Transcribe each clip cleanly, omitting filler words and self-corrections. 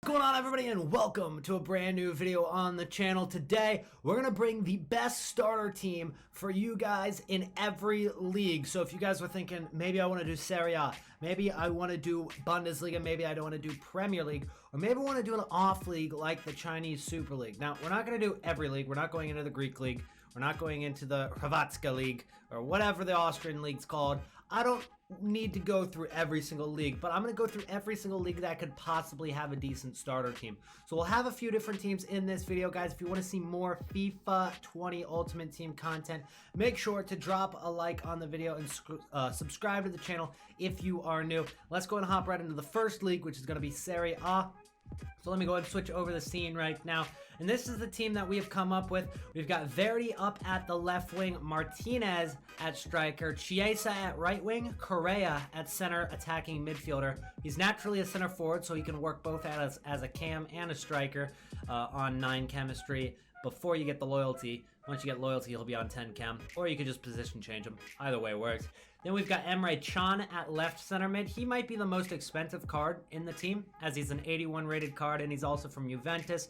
What's going on, everybody, and welcome to a brand new video on the channel. Today we're gonna bring the best starter team for you guys in every league. So if you guys were thinking maybe I want to do Serie A, maybe I want to do Bundesliga, maybe I don't want to do Premier League, or maybe I want to do an off league like the Chinese Super League. Now we're not going to do every league. We're not going into the Greek League. We're not going into the Hrvatska League or whatever the Austrian league's called. I don't need to go through every single league, but I'm going to go through every single league that could possibly have a decent starter team. So we'll have a few different teams in this video, guys. If you want to see more FIFA 20 Ultimate Team content, make sure to drop a like on the video and subscribe to the channel if you are new. Let's go and hop right into the first league, which is going to be Serie A. So let me go ahead and switch over the scene right now. And this is the team that we have come up with. We've got Verdi up at the left wing, Martinez at striker, Chiesa at right wing, Correa at center attacking midfielder. He's naturally a center forward, so he can work both as a cam and a striker on 9 chemistry before you get the loyalty. Once you get loyalty, he'll be on 10 chem, or you could just position change him. Either way works. Then we've got Emre Can at left center mid. He might be the most expensive card in the team, as he's an 81 rated card, and he's also from Juventus.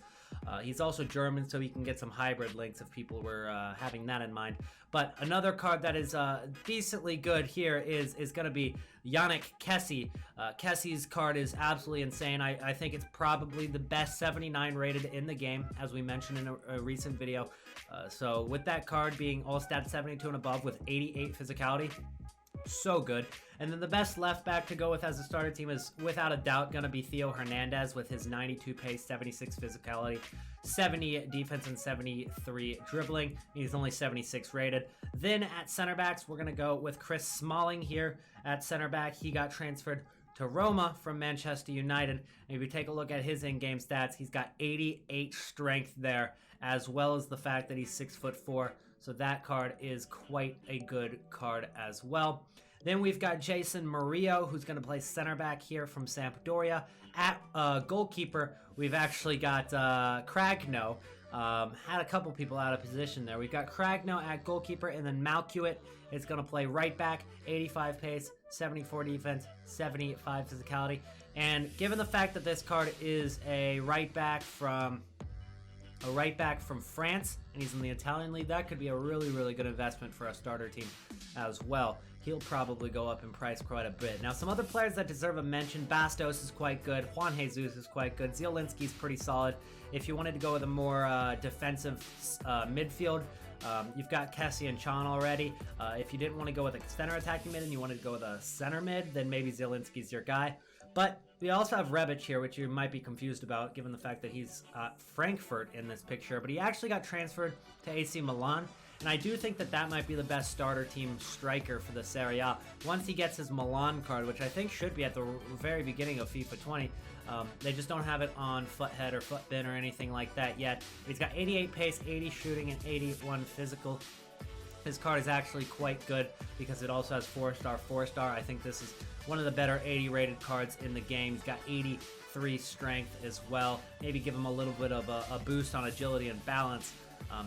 He's also German, so he can get some hybrid links if people were having that in mind. But another card that is decently good here is going to be Yannick Cassie. Cassie's card is absolutely insane. I think it's probably the best 79 rated in the game, as we mentioned in a recent video. So with that card being all stats 72 and above with 88 physicality, so good. And then the best left back to go with as a starter team is without a doubt going to be Theo Hernandez with his 92 pace, 76 physicality, 70 defense, and 73 dribbling. He's only 76 rated. Then at center backs, we're going to go with Chris Smalling here at center back. He got transferred to Roma from Manchester United. And if you take a look at his in-game stats, he's got 88 strength there, as well as the fact that he's 6'4". So that card is quite a good card as well. Then we've got Jason Murillo, who's going to play center back here from Sampdoria. At goalkeeper, we've actually got Cragno. Had a couple people out of position there. We've got Cragno at goalkeeper, and then Malcuit is going to play right back, 85 pace, 74 defense, 75 physicality. And given the fact that this card is a right back from France, and he's in the Italian league, that could be a really, really good investment for a starter team as well. He'll probably go up in price quite a bit. Now, some other players that deserve a mention: Bastos is quite good, Juan Jesus is quite good, Zielinski's pretty solid. If you wanted to go with a more defensive midfield, you've got Cassie and Can already. If you didn't want to go with a center attacking mid and you wanted to go with a center mid, then maybe Zielinski's your guy. But we also have Rebic here, which you might be confused about given the fact that he's Frankfurt in this picture, but he actually got transferred to AC Milan. And I do think that that might be the best starter team striker for the Serie A. Once he gets his Milan card, which I think should be at the very beginning of FIFA 20, they just don't have it on Foothead or Footbin or anything like that yet. He's got 88 pace, 80 shooting, and 81 physical. His card is actually quite good because it also has 4-star, 4-star. I think this is one of the better 80 rated cards in the game. He's got 83 strength as well. Maybe give him a little bit of a boost on agility and balance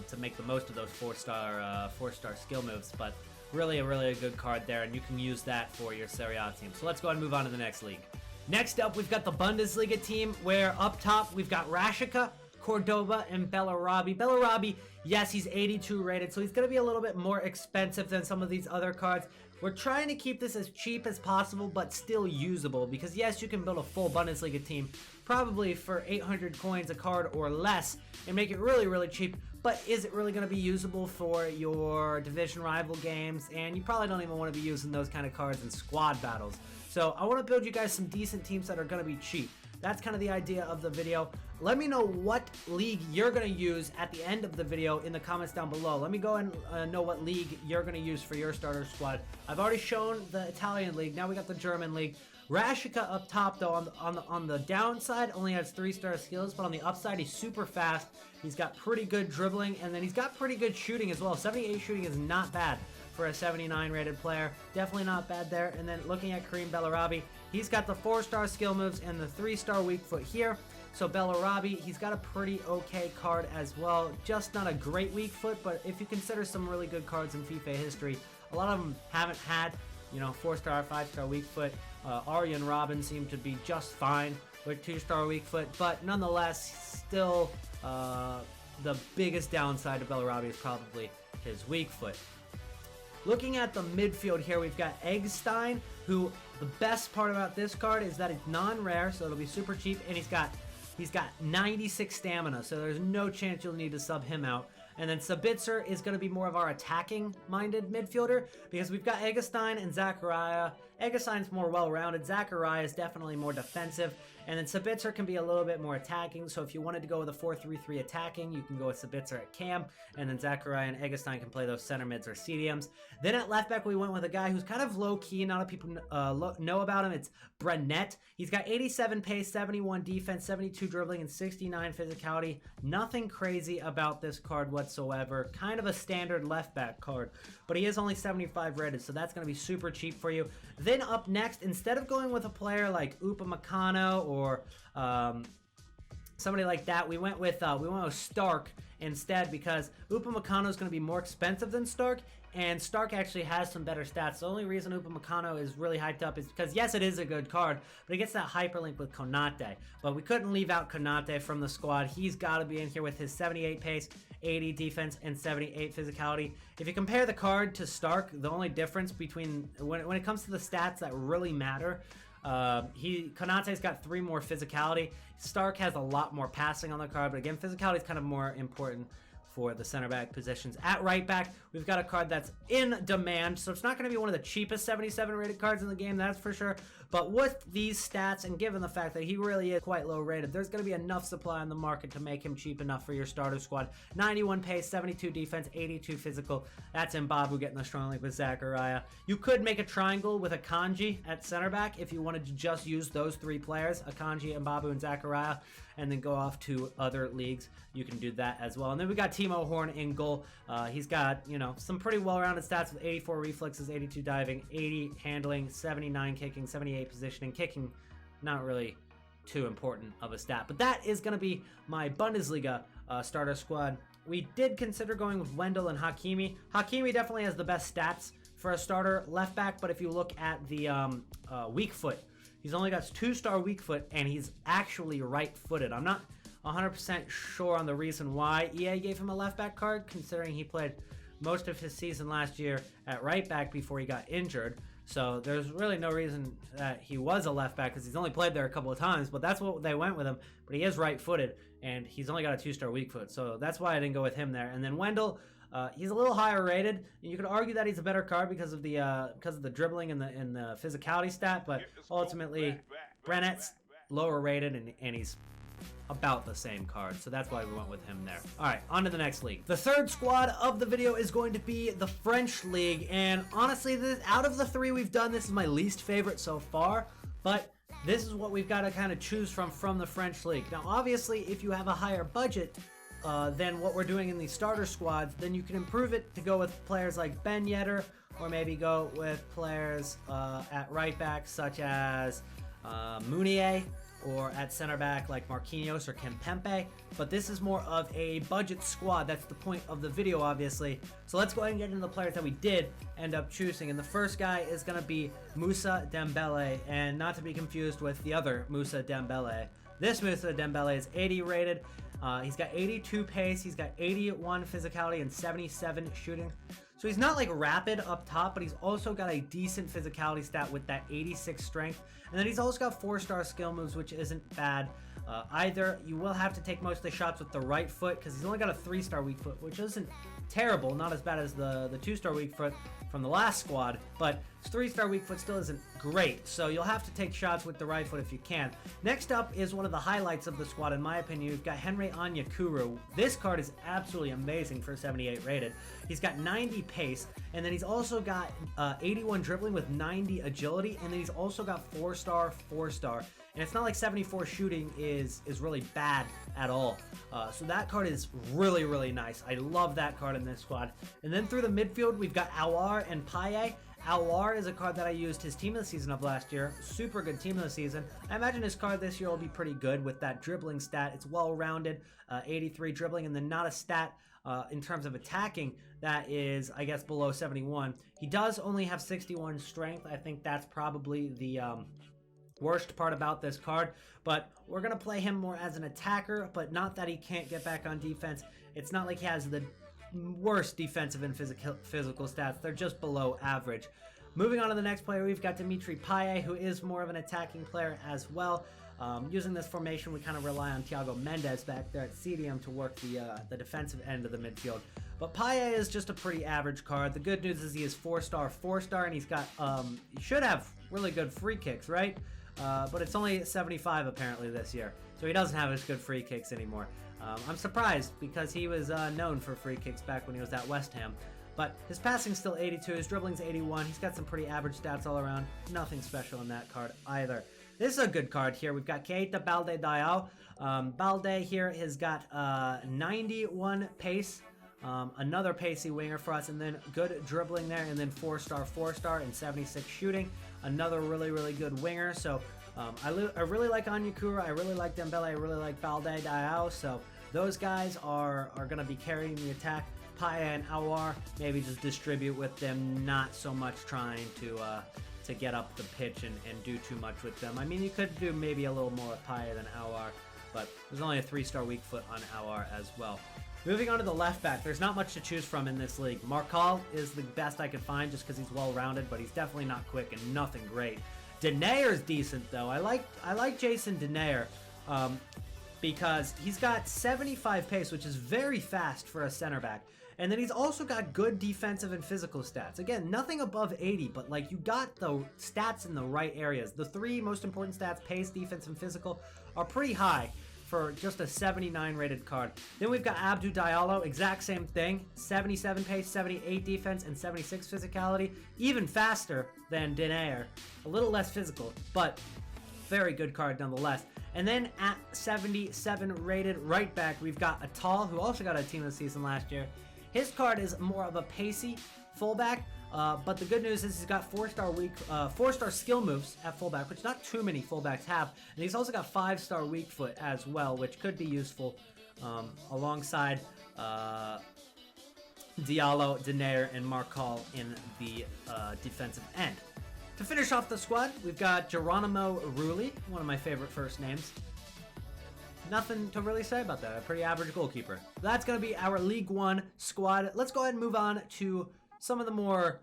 to make the most of those 4-star skill moves. But really a good card there, and you can use that for your Serie A team. So let's go ahead and move on to the next league. Next up, we've got the Bundesliga team, where up top we've got Rashica, Cordoba, and Bellarabi. Bellarabi, yes, he's 82 rated, so he's going to be a little bit more expensive than some of these other cards. We're trying to keep this as cheap as possible, but still usable, because yes, you can build a full Bundesliga team probably for 800 coins a card or less and make it really, really cheap, but is it really going to be usable for your division rival games? And you probably don't even want to be using those kind of cards in squad battles. So I want to build you guys some decent teams that are going to be cheap. That's kind of the idea of the video. Let me know what league you're going to use at the end of the video in the comments down below. Let me go and know what league you're going to use for your starter squad. I've already shown the Italian league. Now we got the German league. Rashica up top, though, on the downside, only has 3-star skills, but on the upside, he's super fast. He's got pretty good dribbling, and then he's got pretty good shooting as well. 78 shooting is not bad for a 79 rated player. Definitely not bad there. And then looking at Kareem Bellarabi, he's got the 4-star skill moves and the 3-star weak foot here. So Bellarabi, he's got a pretty okay card as well. Just not a great weak foot, but if you consider some really good cards in FIFA history, a lot of them haven't had, you know, 4-star, 5-star weak foot. Arjen Robben seemed to be just fine with 2-star weak foot, but nonetheless, still the biggest downside to Robbie is probably his weak foot. Looking at the midfield here, we've got Eggstein, who the best part about this card is that it's non-rare, so it'll be super cheap, and he's got 96 stamina, so there's no chance you'll need to sub him out. And then Sabitzer is going to be more of our attacking-minded midfielder because we've got Eggestein and Zachariah. Eggestein's more well-rounded. Zachariah is definitely more defensive. And then Sabitzer can be a little bit more attacking. So if you wanted to go with a 4-3-3 attacking, you can go with Sabitzer at cam. And then Zachariah and Eggestein can play those center mids or CDMs. Then at left back, we went with a guy who's kind of low-key. Not a lot of people know about him. It's Brennett. He's got 87 pace, 71 defense, 72 dribbling, and 69 physicality. Nothing crazy about this card whatsoever. Kind of a standard left back card. But he is only 75 rated, so that's going to be super cheap for you. Then up next, instead of going with a player like Upamecano or somebody like that, we went with Stark instead because Upamecano is going to be more expensive than Stark, and Stark actually has some better stats. The only reason Upamecano is really hyped up is because, yes, it is a good card, but he gets that hyperlink with Konate. But we couldn't leave out Konate from the squad. He's got to be in here with his 78 pace, 80 defense, and 78 physicality. If you compare the card to Stark, the only difference between when it comes to the stats that really matter, Konate's got 3 more physicality. Stark has a lot more passing on the card, but again, physicality is kind of more important for the center back positions. At right back, we've got a card that's in demand, so it's not going to be one of the cheapest 77 rated cards in the game, that's for sure. But with these stats, and given the fact that he really is quite low rated, there's going to be enough supply on the market to make him cheap enough for your starter squad. 91 pace, 72 defense, 82 physical. That's Mbabu getting the strong link with Zachariah. You could make a triangle with Akanji at center back if you wanted to just use those 3 players, Akanji, Mbabu, and Zachariah, and then go off to other leagues. You can do that as well. And then we got Timo Horn in goal. He's got, some pretty well-rounded stats with 84 reflexes, 82 diving, 80 handling, 79 kicking, 78 positioning. Kicking, not really too important of a stat. But that is going to be my Bundesliga starter squad. We did consider going with Wendell and Hakimi. Hakimi definitely has the best stats for a starter left back, but if you look at the weak foot, he's only got 2-star weak foot, and he's actually right-footed. I'm not 100% sure on the reason why EA gave him a left back card, considering he played most of his season last year at right back before he got injured. So there's really no reason that he was a left back because he's only played there a couple of times, but that's what they went with him. But he is right-footed, and he's only got a 2-star weak foot, so that's why I didn't go with him there. And then Wendell, he's a little higher rated. You could argue that he's a better card because of the dribbling and the physicality stat, but ultimately Brennett's lower rated, and he's about the same card, so that's why we went with him there. All right, on to the next league. The third squad of the video is going to be the French league, and honestly, out of the 3 we've done, this is my least favorite so far, but this is what we've got to kind of choose from the French league. Now, obviously, if you have a higher budget than what we're doing in these starter squads, then you can improve it to go with players like Ben Yedder, or maybe go with players at right back such as Meunier, or at center back like Marquinhos or Kempembe, but this is more of a budget squad. That's the point of the video, obviously. So let's go ahead and get into the players that we did end up choosing. And the first guy is going to be Moussa Dembele, and not to be confused with the other Moussa Dembele. This Moussa Dembele is 80 rated. He's got 82 pace, he's got 81 physicality, and 77 shooting. So he's not like rapid up top, but he's also got a decent physicality stat with that 86 strength. And then he's also got 4-star skill moves, which isn't bad either. You will have to take most of the shots with the right foot because he's only got a 3-star weak foot, which isn't terrible. Not as bad as the 2-star weak foot from the last squad, but his 3-star weak foot still isn't great. So you'll have to take shots with the right foot if you can. Next up is one of the highlights of the squad, in my opinion. You've got Henry Onyekuru. This card is absolutely amazing for 78 rated. He's got 90 pace, and then he's also got 81 dribbling with 90 agility, and then he's also got 4-star, 4-star. And it's not like 74 shooting is really bad at all. So that card is really, really nice. I love that card in this squad. And then through the midfield, we've got Aouar and Paille. Aouar is a card that I used his team of the season of last year. Super good team of the season. I imagine his card this year will be pretty good with that dribbling stat. It's well-rounded, 83 dribbling, and then not a stat in terms of attacking that is, I guess, below 71. He does only have 61 strength. I think that's probably the worst part about this card, but we're going to play him more as an attacker, but not that he can't get back on defense. It's not like he has the worst defensive and physical stats. They're just below average. Moving on to the next player, we've got Dimitri Paille, who is more of an attacking player as well. Using this formation, we kind of rely on Theo Hernandez back there at CDM to work the defensive end of the midfield. But Paille is just a pretty average card. The good news is he is 4-star, and he's got, he should have really good free kicks, right? But it's only 75 apparently this year, so he doesn't have as good free kicks anymore. I'm surprised because he was known for free kicks back when he was at West Ham. But his passing's still 82, his dribbling's 81. He's got some pretty average stats all around. Nothing special in that card either. This is a good card here. We've got Abdul Diallo. Balde here has got 91 pace. Another pacey winger for us, and then good dribbling there, and then 4-star, and 76 shooting. Another really good winger. So I really like Onyekuru, I really like Dembele, I really like Balde Diallo. So those guys are going to be carrying the attack. Paille and Aouar maybe just distribute with them, not so much trying to get up the pitch and do too much with them. I mean, you could do maybe a little more with Paille than Aouar, but there's only a 3-star weak foot on Aouar as well. Moving on to the left back, there's not much to choose from in this league. Marcal is the best I could find just because he's well-rounded, but he's definitely not quick and nothing great. Denair's decent though. I like Jason Denair because he's got 75 pace, which is very fast for a center back. And then he's also got good defensive and physical stats. Again, nothing above 80, but like you got the stats in the right areas. The three most important stats, pace, defense, and physical, are pretty high for just a 79 rated card. Then we've got Abdul Diallo, exact same thing, 77 pace, 78 defense, and 76 physicality, even faster than Denair, a little less physical, but very good card nonetheless. And then at 77 rated right back, we've got Atal, who also got a team of the season last year. His card is more of a pacey fullback, but the good news is he's got 4-star skill moves at fullback, which not too many fullbacks have. And he's also got 5-star weak foot as well, which could be useful alongside Diallo, Denair, and Marcal in the defensive end. To finish off the squad, we've got Geronimo Rulli, one of my favorite first names. Nothing to really say about that. A pretty average goalkeeper. That's going to be our League One squad. Let's go ahead and move on to some of the more,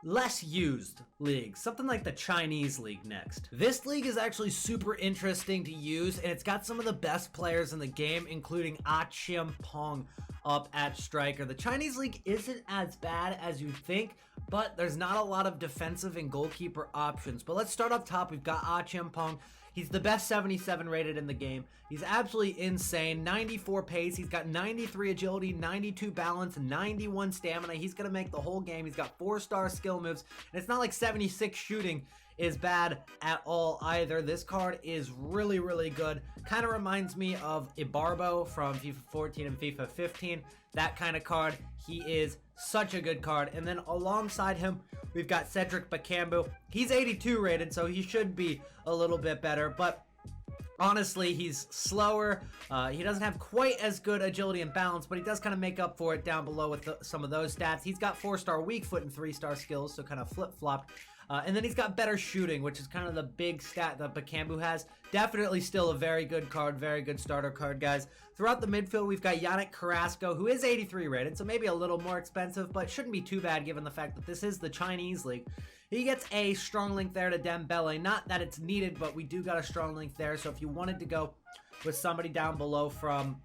less used leagues. Something like the Chinese league next. This league is actually super interesting to use, and it's got some of the best players in the game, including Chiem Pong up at striker. The Chinese league isn't as bad as you think, but there's not a lot of defensive and goalkeeper options. But let's start up top. We've got Chiem Pong. He's the best 77 rated in the game. He's absolutely insane. 94 pace. He's got 93 agility, 92 balance, 91 stamina. He's going to make the whole game. He's got 4-star skill moves. And it's not like 76 shooting is bad at all either. This card is really good. Kind of reminds me of Ibarbo from FIFA 14 and FIFA 15. That kind of card. He is such a good card. And then alongside him, we've got Cedric Bakambu. He's 82 rated, so he should be a little bit better, but honestly, he's slower. He doesn't have quite as good agility and balance, but he does kind of make up for it down below with some of those stats. He's got 4-star weak foot and 3-star skills, so kind of flip-flopped. And then he's got better shooting, which is kind of the big stat that Bakambu has. Definitely still a very good card, very good starter card, guys. Throughout the midfield, we've got Yannick Carrasco, who is 83 rated, so maybe a little more expensive, but shouldn't be too bad given the fact that this is the Chinese league. He gets a strong link there to Dembele. Not that it's needed, but we do got a strong link there, so if you wanted to go with somebody down below from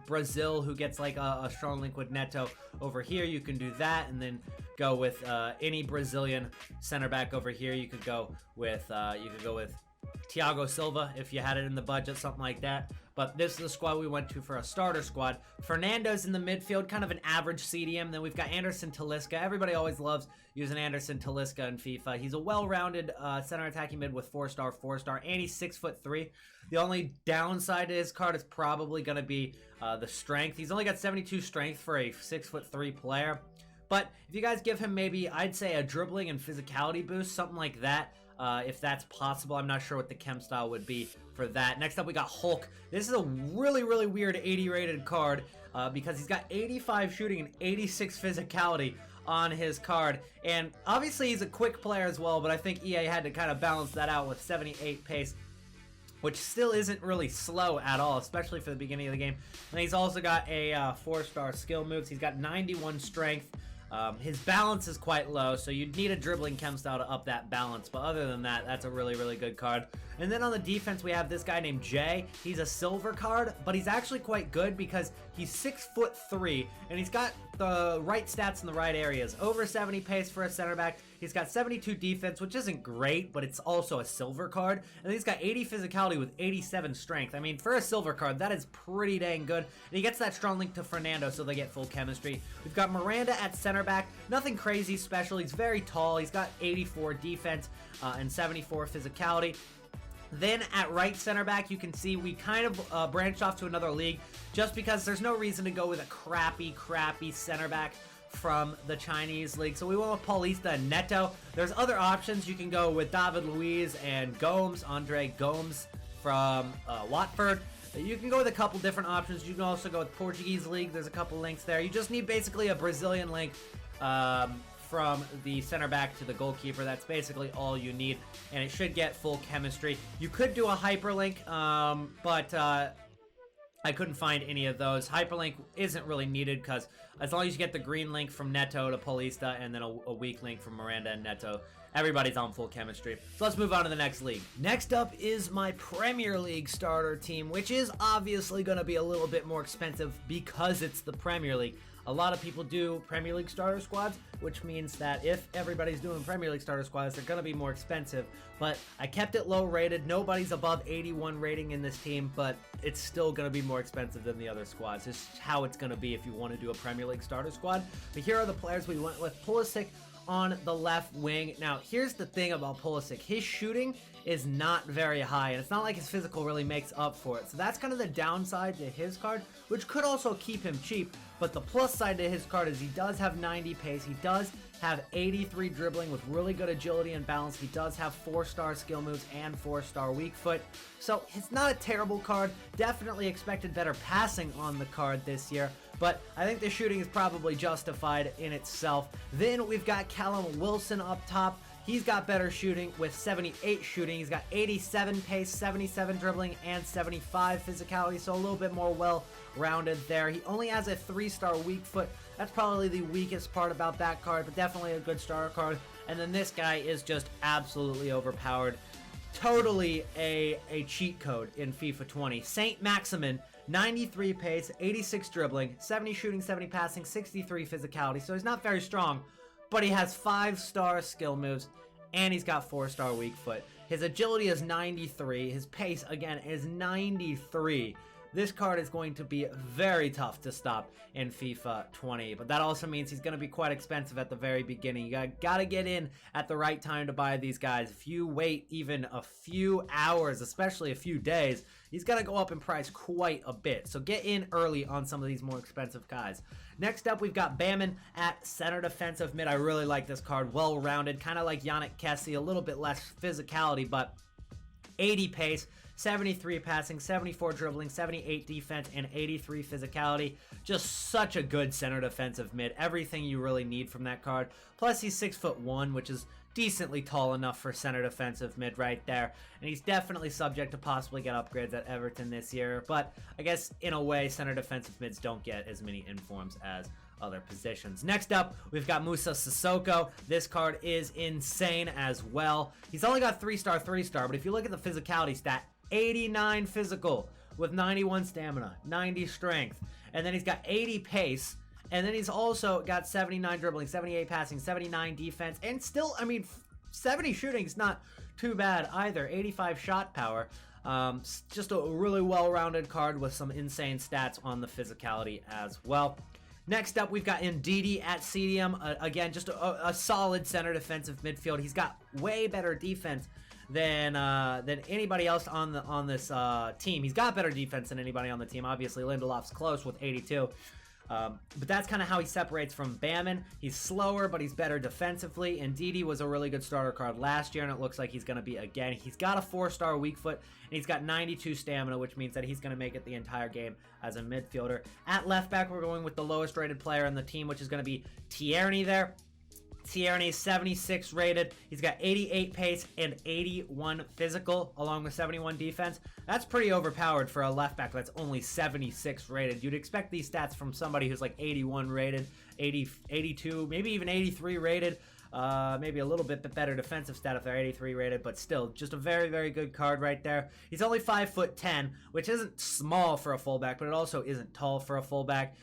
Brazil who gets like a strong link with Neto over here, you can do that, and then go with any Brazilian center back over here. You could go with Thiago Silva if you had it in the budget, something like that. But this is the squad we went to for a starter squad. Fernando's in the midfield, kind of an average CDM. Then we've got Anderson Talisca. Everybody always loves using Anderson Talisca in FIFA. He's a well-rounded center attacking mid with 4-star, and he's 6'3". The only downside to his card is probably going to be the strength. He's only got 72 strength for a 6'3" player. But if you guys give him maybe, I'd say a dribbling and physicality boost, something like that, if that's possible. I'm not sure what the chem style would be for that. Next up, we got Hulk. This is a really weird 80 rated card because he's got 85 shooting and 86 physicality. on his card. And obviously he's a quick player as well, but I think EA had to kind of balance that out with 78 pace, which still isn't really slow at all, especially for the beginning of the game. And he's also got a 4-star skill moves. He's got 91 strength. His balance is quite low, so you'd need a dribbling chem style to up that balance. But other than that, that's a really, really good card. And then on the defense, we have this guy named Jay. He's a silver card, but he's actually quite good because he's 6'3", and he's got the right stats in the right areas. Over 70 pace for a center back. He's got 72 defense, which isn't great, but it's also a silver card. And then he's got 80 physicality with 87 strength. I mean, for a silver card, that is pretty dang good. And he gets that strong link to Fernando, so they get full chemistry. We've got Miranda at center back. Nothing crazy special. He's very tall. He's got 84 defense and 74 physicality. Then at right center back, you can see we kind of branched off to another league just because there's no reason to go with a crappy center back from the Chinese league. So we went with Paulista and Neto. There's other options. You can go with David Luiz and Gomes, Andre Gomes from Watford. You can go with a couple different options. You can also go with Portuguese league. There's a couple links there. You just need basically a Brazilian link from the center back to the goalkeeper. That's basically all you need, and it should get full chemistry. You could do a hyperlink, but I couldn't find any of those. Hyperlink isn't really needed because as long as you get the green link from Neto to Paulista and then a weak link from Miranda and Neto, everybody's on full chemistry. So let's move on to the next league. Next up is my Premier League starter team, which is obviously going to be a little bit more expensive because it's the Premier League. A lot of people do Premier League starter squads, which means that if everybody's doing Premier League starter squads, they're going to be more expensive. But I kept it low rated. Nobody's above 81 rating in this team, but it's still going to be more expensive than the other squads. It's how it's going to be if you want to do a Premier League starter squad. But here are the players we went with. Pulisic on the left wing. Now, here's the thing about Pulisic. His shooting is not very high, and it's not like his physical really makes up for it. So that's kind of the downside to his card, which could also keep him cheap. But the plus side to his card is he does have 90 pace. He does have 83 dribbling with really good agility and balance. He does have 4-star skill moves and 4-star weak foot. So it's not a terrible card. Definitely expected better passing on the card this year, but I think the shooting is probably justified in itself. Then we've got Kalin Wilson up top. He's got better shooting with 78 shooting. He's got 87 pace, 77 dribbling, and 75 physicality, so a little bit more well-rounded there. He only has a 3-star weak foot. That's probably the weakest part about that card, but definitely a good starter card. And then this guy is just absolutely overpowered. Totally a cheat code in FIFA 20. Saint Maximin, 93 pace, 86 dribbling, 70 shooting, 70 passing, 63 physicality, so he's not very strong, but he has 5-star skill moves, and he's got 4-star weak foot. His agility is 93. His pace, again, is 93. This card is going to be very tough to stop in FIFA 20, but that also means he's going to be quite expensive at the very beginning. You got to get in at the right time to buy these guys. If you wait even a few hours, especially a few days, he's going to go up in price quite a bit. So get in early on some of these more expensive guys. Next up, we've got Baman at center defensive mid. I really like this card. Well-rounded, kind of like Yannick Cassie, a little bit less physicality, but 80 pace, 73 passing, 74 dribbling, 78 defense, and 83 physicality. Just such a good center defensive mid. Everything you really need from that card. Plus, he's 6'1", which is decently tall enough for center defensive mid right there. And he's definitely subject to possibly get upgrades at Everton this year. But I guess, in a way, center defensive mids don't get as many informs as other positions. Next up, we've got Musa Sissoko. This card is insane as well. He's only got 3-star, 3-star, but if you look at the physicality stat, 89 physical with 91 stamina, 90 strength, and then he's got 80 pace, and then he's also got 79 dribbling, 78 passing, 79 defense, and still, I mean, 70 shooting is not too bad either. 85 shot power. Just a really well-rounded card with some insane stats on the physicality as well. Next up, we've got Ndidi at CDM. Again, just a solid center defensive midfield. He's got way better defense than anybody else on this team. He's got better defense than anybody on the team. Obviously, Lindelof's close with 82. But that's kind of how he separates from Baman. He's slower, but he's better defensively. And Didi was a really good starter card last year, and it looks like he's going to be again. He's got a 4-star weak foot, and he's got 92 stamina, which means that he's going to make it the entire game as a midfielder. At left back, we're going with the lowest rated player in the team, which is going to be Tierney there. Tierney is 76 rated. He's got 88 pace and 81 physical, along with 71 defense. That's pretty overpowered for a left back that's only 76 rated. You'd expect these stats from somebody who's like 81 rated, 80, 82, maybe even 83 rated. Maybe a little bit better defensive stat if they're 83 rated, but still just a very, very good card right there. He's only 5'10", which isn't small for a fullback, but it also isn't tall for a fullback.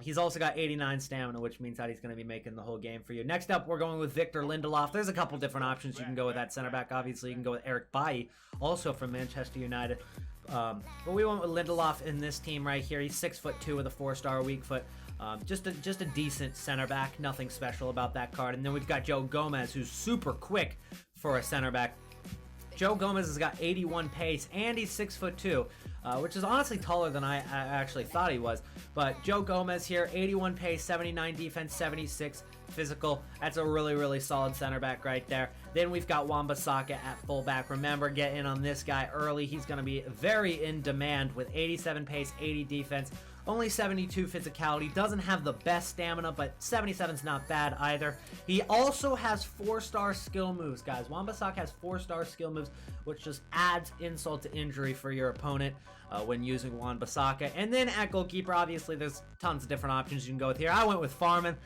He's also got 89 stamina, which means that he's going to be making the whole game for you. Next up, we're going with Victor Lindelof. There's a couple different options you can go with that center back. Obviously, you can go with Yannick Paille, also from Manchester United. But we went with Lindelof in this team right here. He's 6'2" with a 4-star weak foot. Just a decent center back. Nothing special about that card. And then we've got Joe Gomez, who's super quick for a center back. Joe Gomez has got 81 pace, and he's 6'2", which is honestly taller than I actually thought he was. But Joe Gomez here, 81 pace, 79 defense, 76 physical. That's a really, really solid center back right there. Then we've got Wan-Bissaka at fullback. Remember, get in on this guy early. He's going to be very in demand with 87 pace, 80 defense, only 72 physicality. Doesn't have the best stamina, but 77's not bad either. He also has 4-star skill moves, guys. Wan-Bissaka has 4-star skill moves, which just adds insult to injury for your opponent when using Wan-Bissaka. And then at goalkeeper, obviously, there's tons of different options you can go with here. I went with Farman.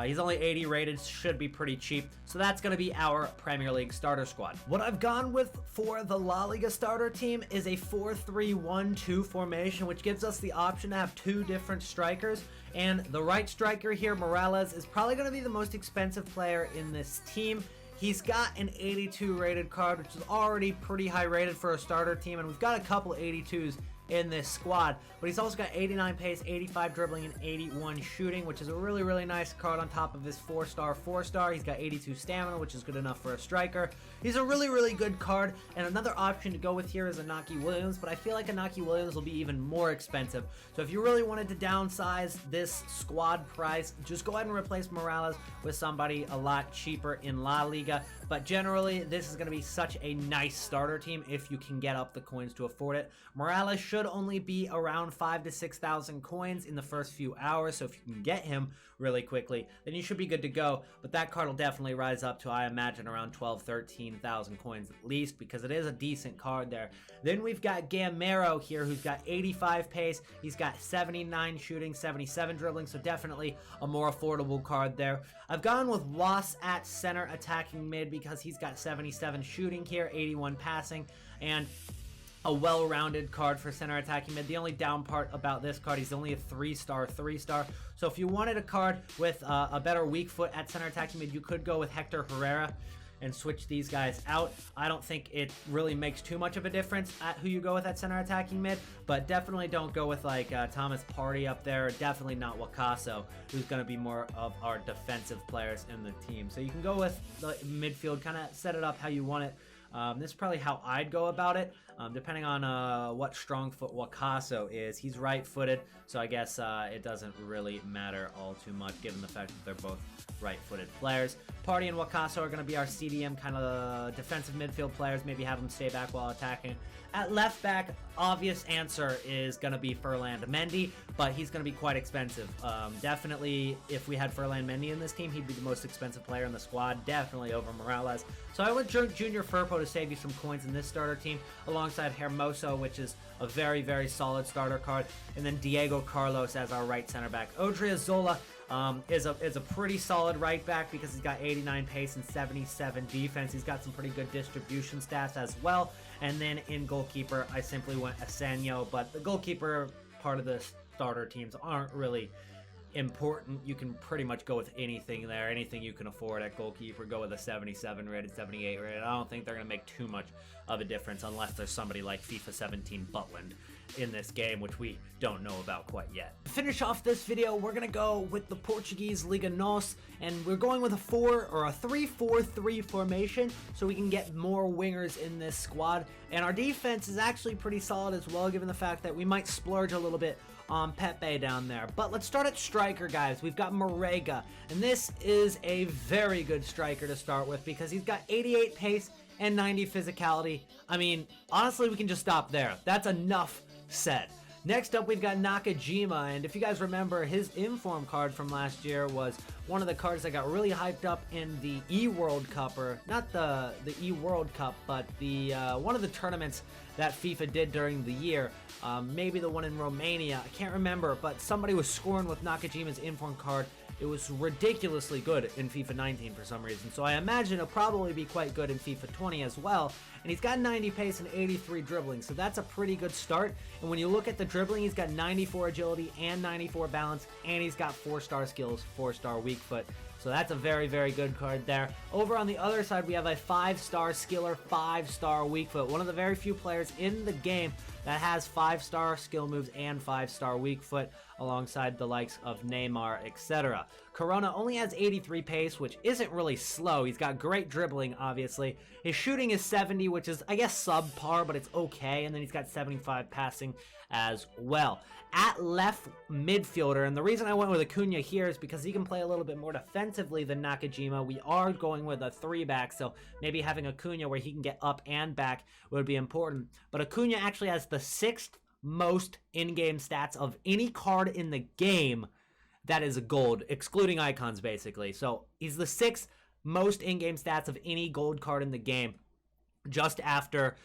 He's only 80 rated, should be pretty cheap. So that's going to be our Premier League starter squad. What I've gone with for the La Liga starter team is a 4-3-1-2 formation, which gives us the option to have 2 different strikers. And the right striker here, Morales, is probably going to be the most expensive player in this team. He's got an 82 rated card, which is already pretty high rated for a starter team, and we've got a couple 82s in this squad, but he's also got 89 pace, 85 dribbling, and 81 shooting, which is a really, really nice card on top of his 4-star. He's got 82 stamina, which is good enough for a striker. He's a really, really good card, and another option to go with here is Inaki Williams, but I feel like Inaki Williams will be even more expensive. So if you really wanted to downsize this squad price, just go ahead and replace Morales with somebody a lot cheaper in La Liga. But generally, this is going to be such a nice starter team if you can get up the coins to afford it. Morales should only be around 5,000 to 6,000 coins in the first few hours, so if you can get him really quickly, then you should be good to go. But that card will definitely rise up to, I imagine, around 12,000, 13,000 coins at least, because it is a decent card there. Then we've got Gamero here, who's got 85 pace. He's got 79 shooting, 77 dribbling, so definitely a more affordable card there. I've gone with Loss at center attacking mid because he's got 77 shooting here, 81 passing, and a well-rounded card for center attacking mid. The only down part about this card, he's only a 3-star. So if you wanted a card with a better weak foot at center attacking mid, you could go with Hector Herrera and switch these guys out. I don't think it really makes too much of a difference at who you go with at center attacking mid, but definitely don't go with like Thomas Partey up there. Definitely not Wakaso, who's going to be more of our defensive players in the team. So you can go with the midfield, kind of set it up how you want it. This is probably how I'd go about it, depending on what strong foot Wakaso is. He's right-footed, so I guess it doesn't really matter all too much, given the fact that they're both right-footed players. Partey and Wakaso are going to be our CDM kind of defensive midfield players, maybe have them stay back while attacking. At left back, obvious answer is going to be Ferland Mendy, but he's going to be quite expensive. Definitely, if we had Ferland Mendy in this team, he'd be the most expensive player in the squad, definitely over Morales. So I went Junior Firpo to save you some coins in this starter team, alongside Hermoso, which is a very, very solid starter card, and then Diego Carlos as our right center back. Odriozola is a pretty solid right back because he's got 89 pace and 77 defense. He's got some pretty good distribution stats as well. And then in goalkeeper, I simply went Asenio, but the goalkeeper part of the starter teams aren't really important. You can pretty much go with anything there, anything you can afford at goalkeeper. Go with a 77 rated, 78 rated. I don't think they're going to make too much of a difference unless there's somebody like FIFA 17 Butland in this game, which we don't know about quite yet. To finish off this video, we're going to go with the Portuguese Liga NOS, and we're going with a 3-4-3 formation so we can get more wingers in this squad. And our defense is actually pretty solid as well, given the fact that we might splurge a little bit on Pepe down there. But let's start at striker, guys. We've got Marega, and this is a very good striker to start with because he's got 88 pace and 90 physicality. I mean, honestly, we can just stop there. That's enough said. Next up, we've got Nakajima, and if you guys remember, his inform card from last year was one of the cards that got really hyped up in the E-World Cup, or not the E-World Cup, but the one of the tournaments that FIFA did during the year. Maybe the one in Romania, I can't remember, but somebody was scoring with Nakajima's inform card. It was ridiculously good in FIFA 19 for some reason, so I imagine it'll probably be quite good in FIFA 20 as well. And he's got 90 pace and 83 dribbling, so that's a pretty good start. And when you look at the dribbling, he's got 94 agility and 94 balance, and he's got 4-star skills, 4-star weak foot. So that's a very, very good card there. Over on the other side, we have a 5-star skiller, 5-star weak foot. One of the very few players in the game that has 5-star skill moves and 5-star weak foot, alongside the likes of Neymar, etc. Corona only has 83 pace, which isn't really slow. He's got great dribbling, obviously. His shooting is 70, which is, I guess, subpar, but it's okay. And then he's got 75 passing as well. At left midfielder, and the reason I went with Acuna here is because he can play a little bit more defensively than Nakajima. We are going with a 3-back, so maybe having Acuna where he can get up and back would be important. But Acuna actually has the 6th most in-game stats of any card in the game that is a gold, excluding icons, basically. So he's the 6th most in-game stats of any gold card in the game, just after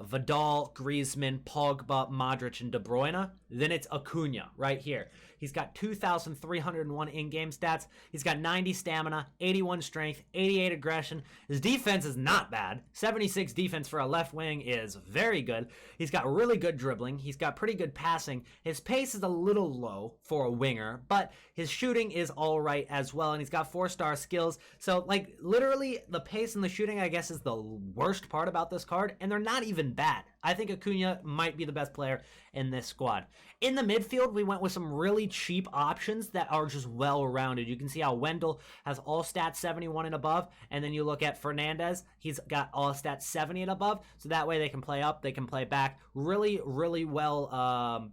Vidal, Griezmann, Pogba, Modric, and De Bruyne. Then it's Acuna right here. He's got 2,301 in-game stats. He's got 90 stamina, 81 strength, 88 aggression. His defense is not bad. 76 defense for a left wing is very good. He's got really good dribbling. He's got pretty good passing. His pace is a little low for a winger, but his shooting is all right as well, and he's got 4-star skills. So, like, literally, the pace and the shooting, I guess, is the worst part about this card, and they're not even bad. I think Acuna might be the best player in this squad. In the midfield, we went with some really cheap options that are just well-rounded. You can see how Wendell has all stats 71 and above, and then you look at Fernandez, he's got all stats 70 and above, so that way they can play up, they can play back. Really, really well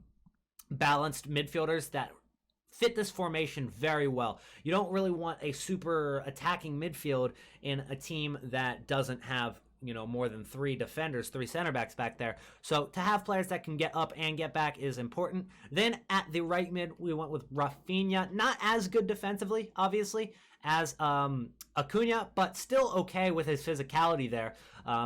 balanced midfielders that fit this formation very well. You don't really want a super attacking midfield in a team that doesn't have, you know, more than 3 defenders, 3 center backs back there. So to have players that can get up and get back is important. Then at the right mid, we went with Rafinha. Not as good defensively, obviously, as Acuna, but still okay with his physicality there.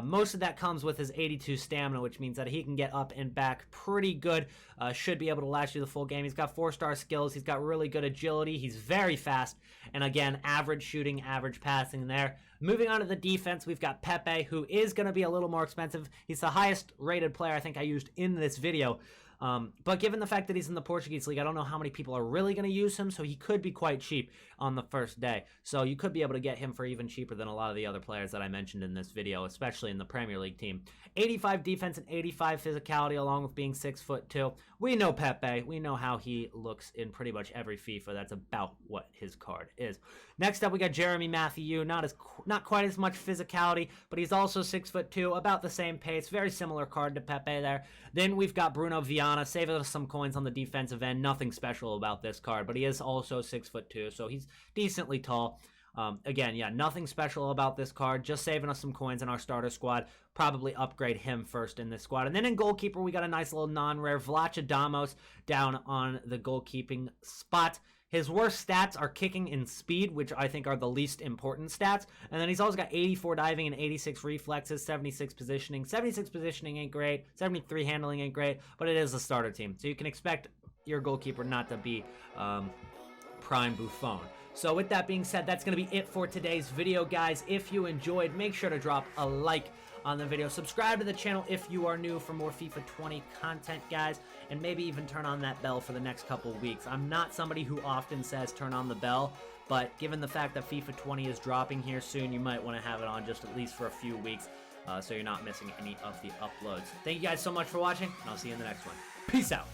Most of that comes with his 82 stamina, which means that he can get up and back pretty good. Should be able to last you the full game. He's got 4-star skills. He's got really good agility. He's very fast. And again, average shooting, average passing there. Moving on to the defense, we've got Pepe, who is going to be a little more expensive. He's the highest rated player I think I used in this video. But given the fact that he's in the Portuguese league, I don't know how many people are really going to use him, so he could be quite cheap on the first day. So you could be able to get him for even cheaper than a lot of the other players that I mentioned in this video, especially in the Premier League team. 85 defense and 85 physicality, along with being 6'2". We know Pepe. We know how he looks in pretty much every FIFA. That's about what his card is. Next up, we got Jeremy Matthew. Not quite as much physicality, but he's also 6'2", about the same pace. Very similar card to Pepe there. Then we've got Bruno Viana, saving us some coins on the defensive end. Nothing special about this card, but he is also 6'2", so he's decently tall. Again, yeah, nothing special about this card, just saving us some coins in our starter squad. Probably upgrade him first in this squad. And then in goalkeeper, we got a nice little non-rare Vlachodimos down on the goalkeeping spot. His worst stats are kicking and speed, which I think are the least important stats. And then he's also got 84 diving and 86 reflexes, 76 positioning. 76 positioning ain't great, 73 handling ain't great, but it is a starter team. So you can expect your goalkeeper not to be prime Buffon. So with that being said, that's going to be it for today's video, guys. If you enjoyed, make sure to drop a like on the video. Subscribe to the channel if you are new for more FIFA 20 content, guys. And maybe even turn on that bell for the next couple weeks. I'm not somebody who often says turn on the bell, but given the fact that FIFA 20 is dropping here soon, you might want to have it on just at least for a few weeks so you're not missing any of the uploads. Thank you guys so much for watching, and I'll see you in the next one. Peace out.